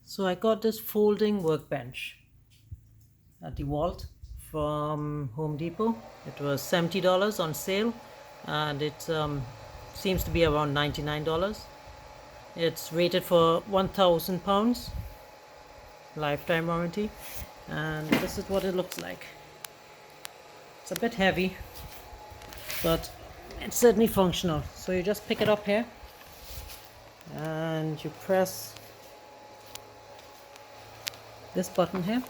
So I got this folding workbench at Dewalt from Home Depot. It was $70 on sale, and it seems to be around $99. It's rated for 1,000 pounds, lifetime warranty, and this is what it looks like. It's a bit heavy, but it's certainly functional. So you just pick it up here and you press this button here.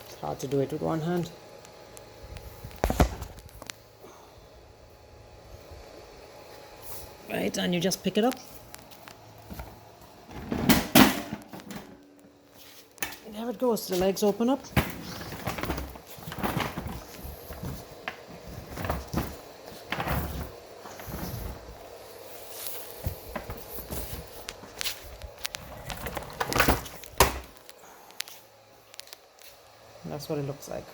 It's hard to do it with one hand. Right, and you just pick it up. And there it goes, the legs open up. That's what it looks like.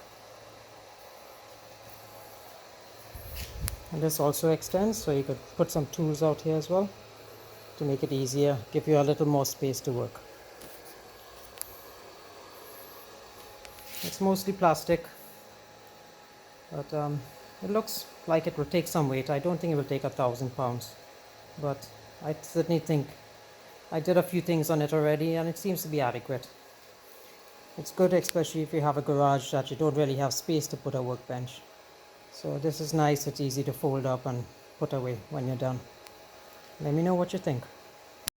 And this also extends, so you could put some tools out here as well to make it easier, give you a little more space to work. It's mostly plastic, but it looks like it will take some weight. I don't think it will take 1,000 pounds, but I certainly think I did a few things on it already and it seems to be adequate. It's good, especially if you have a garage that you don't really have space to put a workbench. So this is nice, it's easy to fold up and put away when you're done. Let me know what you think.